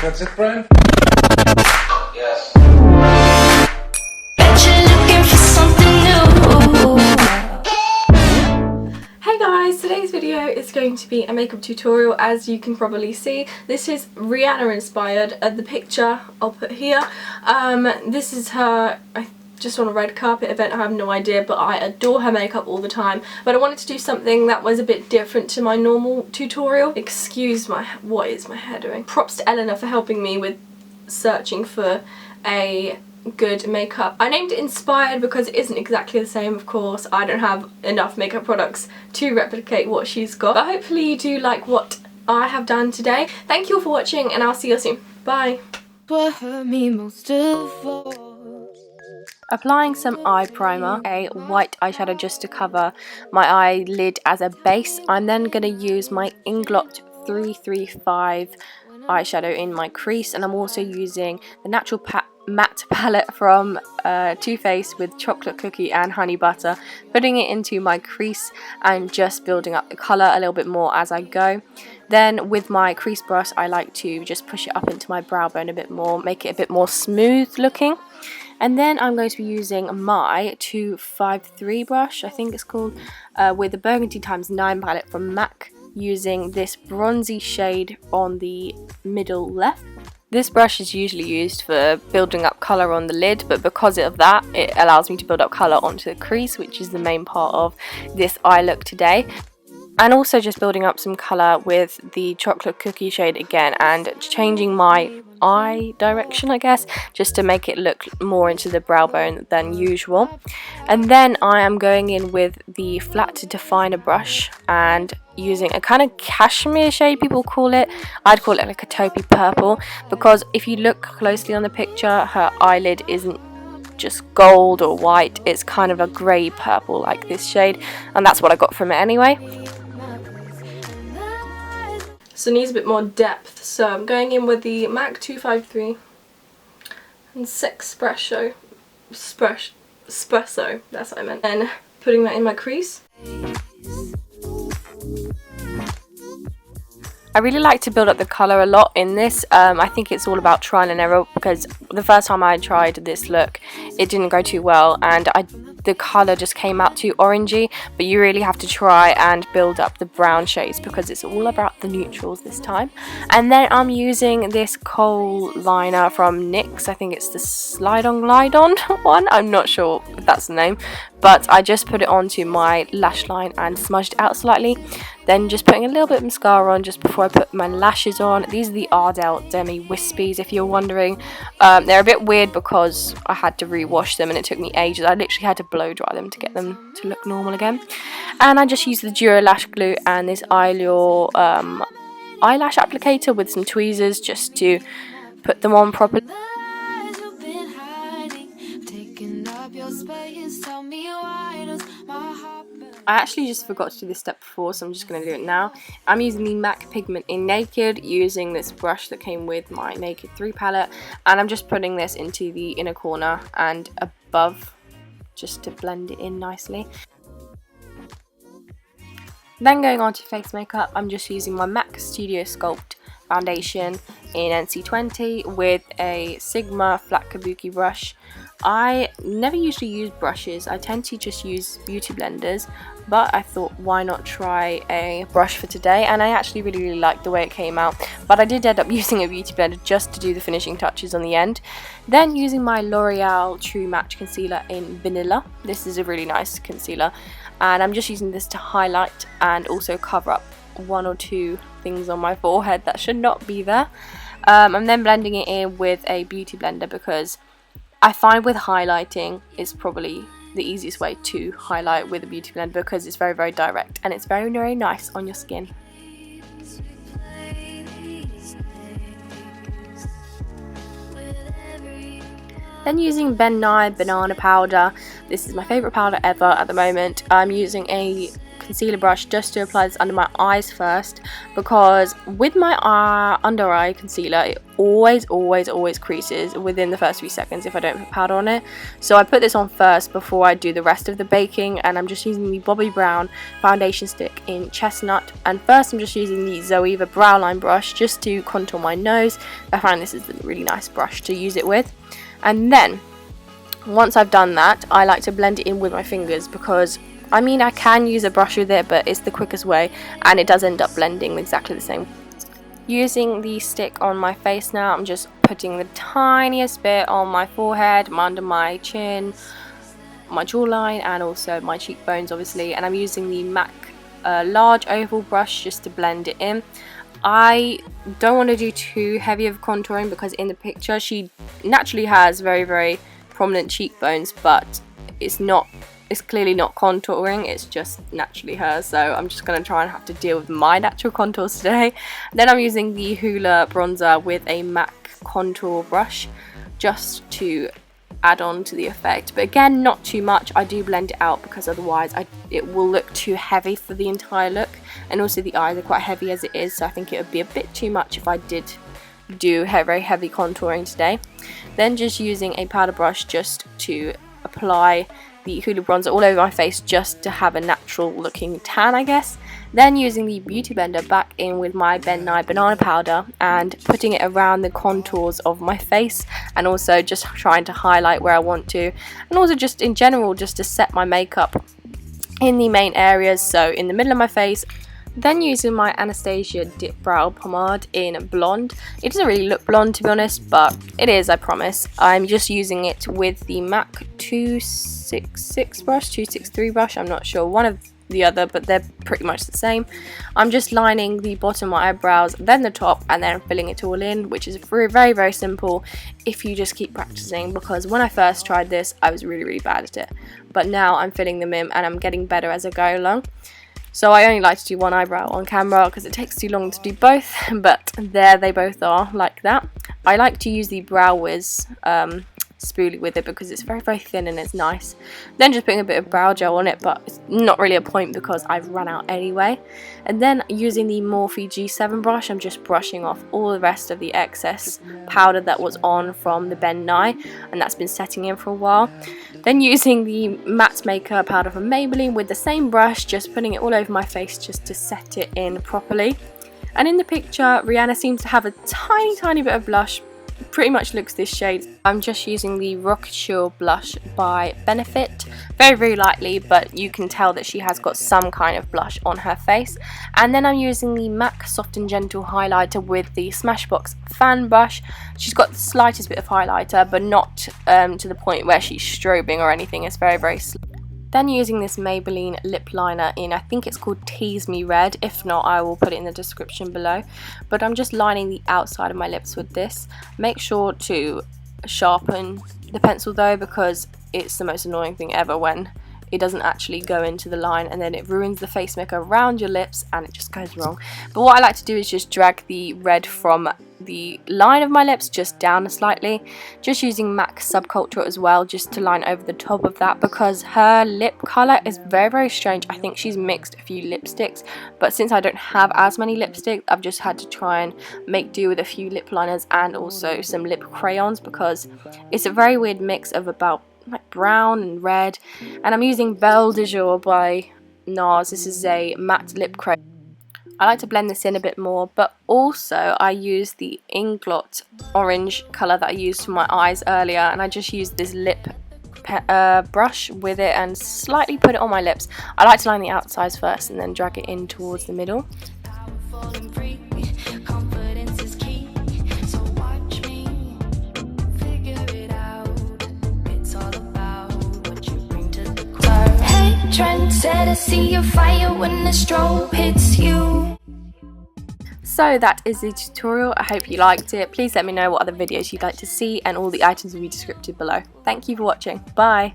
That's it, Brian? Yes. Hey guys, today's video is going to be a makeup tutorial. As you can probably see, this is Rihanna inspired. The picture I'll put here. This is her, just on a red carpet event. I have no idea, but I adore her makeup all the time. But I wanted to do something that was a bit different to my normal tutorial. Excuse my, what is my hair doing? Props to Eleanor for helping me with searching for a good makeup. I named it Inspired because it isn't exactly the same, of course. I don't have enough makeup products to replicate what she's got. But hopefully you do like what I have done today. Thank you all for watching and I'll see you soon. Bye. What hurt me most of all. Applying some eye primer, a white eyeshadow just to cover my eyelid as a base. I'm then going to use my Inglot 335 eyeshadow in my crease, and I'm also using the Natural Matte palette from Too Faced with chocolate cookie and honey butter, putting it into my crease and just building up the colour a little bit more as I go. Then with my crease brush I like to just push it up into my brow bone a bit more, make it a bit more smooth looking. And then I'm going to be using my 253 brush, I think it's called, with the Burgundy ×9 palette from MAC, using this bronzy shade on the middle left. This brush is usually used for building up colour on the lid, but because of that, it allows me to build up colour onto the crease, which is the main part of this eye look today. And also just building up some colour with the chocolate cookie shade again, and changing my eye direction, I guess, just to make it look more into the brow bone than usual. And then I am going in with the flat definer brush and using a kind of cashmere shade, people call it. I'd call it like a taupey purple, because if you look closely on the picture, her eyelid isn't just gold or white, it's kind of a grey purple like this shade, and that's what I got from it anyway. So it needs a bit more depth, so I'm going in with the MAC 253 and Sexpresso, that's what I meant, and putting that in my crease. I really like to build up the colour a lot in this. I think it's all about trial and error, because the first time I tried this look it didn't go too well and the colour just came out too orangey, but you really have to try and build up the brown shades because it's all about the neutrals this time. And then I'm using this Kohl liner from NYX, I think it's the Slide On Glide On one, I'm not sure if that's the name, but I just put it onto my lash line and smudged it out slightly. Then just putting a little bit of mascara on just before I put my lashes on. These are the Ardell Demi Wispies, if you're wondering. They're a bit weird because I had to rewash them and it took me ages. I literally had to blow dry them to get them to look normal again. And I just used the Dura Lash Glue and this Eyelure eyelash applicator with some tweezers just to put them on properly. I actually just forgot to do this step before, so I'm just going to do it now. I'm using the MAC Pigment in Naked, using this brush that came with my Naked 3 palette, and I'm just putting this into the inner corner and above just to blend it in nicely. Then going on to face makeup, I'm just using my MAC Studio Sculpt foundation in NC20 with a Sigma flat kabuki brush. I never usually use brushes, I tend to just use beauty blenders, but I thought why not try a brush for today, and I actually really liked the way it came out, but I did end up using a beauty blender just to do the finishing touches on the end. Then using my L'Oreal True Match Concealer in Vanilla. This is a really nice concealer, and I'm just using this to highlight and also cover up one or two things on my forehead that should not be there. I'm then blending it in with a beauty blender because I find with highlighting it's probably the easiest way to highlight with a beauty blender because it's very, very direct and it's very, very nice on your skin. Then using Ben Nye Banana Powder. This is my favourite powder ever at the moment. I'm using a concealer brush just to apply this under my eyes first, because with my under eye concealer it always creases within the first few seconds if I don't put powder on it. So I put this on first before I do the rest of the baking, and I'm just using the Bobbi Brown foundation stick in Chestnut, and first I'm just using the Zoeva brow line brush just to contour my nose. I find this is a really nice brush to use it with. And then once I've done that, I like to blend it in with my fingers, because I mean I can use a brush with it, but it's the quickest way and it does end up blending exactly the same. Using the stick on my face now, I'm just putting the tiniest bit on my forehead, under my chin, my jawline, and also my cheekbones obviously, and I'm using the MAC large oval brush just to blend it in. I don't want to do too heavy of contouring because in the picture she naturally has very prominent cheekbones, but it's clearly not contouring, it's just naturally hers. So I'm just going to try and have to deal with my natural contours today. Then I'm using the Hoola bronzer with a MAC contour brush just to add on to the effect, but again not too much. I do blend it out because otherwise it will look too heavy for the entire look, and also the eyes are quite heavy as it is, so I think it would be a bit too much if I did do very heavy contouring today. Then just using a powder brush just to apply the Hoola bronzer all over my face just to have a natural looking tan, I guess. Then using the beauty blender back in with my Ben Nye banana powder and putting it around the contours of my face, and also just trying to highlight where I want to, and also just in general just to set my makeup in the main areas, so in the middle of my face. Then using my Anastasia Dip Brow Pomade in Blonde. It doesn't really look blonde to be honest, but it is, I promise. I'm just using it with the MAC 266 brush, 263 brush, I'm not sure, one of the other, but they're pretty much the same. I'm just lining the bottom of my eyebrows, then the top, and then filling it all in, which is very simple if you just keep practicing, because when I first tried this I was really bad at it, but now I'm filling them in and I'm getting better as I go along. So I only like to do one eyebrow on camera because it takes too long to do both, but there they both are like that. I like to use the Brow Wiz spoolie with it because it's very thin and it's nice. Then just putting a bit of brow gel on it, but it's not really a point because I've run out anyway. And then using the Morphe G7 brush, I'm just brushing off all the rest of the excess powder that was on from the Ben Nye, and that's been setting in for a while. Then using the matte makeup powder from Maybelline with the same brush, just putting it all over my face just to set it in properly. And in the picture, Rihanna seems to have a tiny bit of blush. Pretty much looks this shade. I'm just using the Rockateur blush by Benefit, very lightly, but you can tell that she has got some kind of blush on her face. And then I'm using the MAC Soft and Gentle highlighter with the Smashbox fan brush. She's got the slightest bit of highlighter, but not to the point where she's strobing or anything. It's very slight. Then using this Maybelline lip liner in, I think it's called Tease Me Red, if not I will put it in the description below, but I'm just lining the outside of my lips with this. Make sure to sharpen the pencil though, because it's the most annoying thing ever when it doesn't actually go into the line and then it ruins the face makeup around your lips and it just goes wrong. But what I like to do is just drag the red from the line of my lips just down slightly, just using MAC Subculture as well, just to line over the top of that, because her lip colour is very strange. I think she's mixed a few lipsticks, but since I don't have as many lipsticks, I've just had to try and make do with a few lip liners and also some lip crayons, because it's a very weird mix of about like brown and red. And I'm using Belle de Jour by NARS. This is a matte lip crayon. I like to blend this in a bit more, but also I use the Inglot orange colour that I used for my eyes earlier, and I just used this lip brush with it and slightly put it on my lips. I like to line the outsides first and then drag it in towards the middle. Trendsetter, see your fire when the strobe hits you. So that is the tutorial. I hope you liked it. Please let me know what other videos you'd like to see, and all the items will be descriptive below. Thank you for watching. Bye.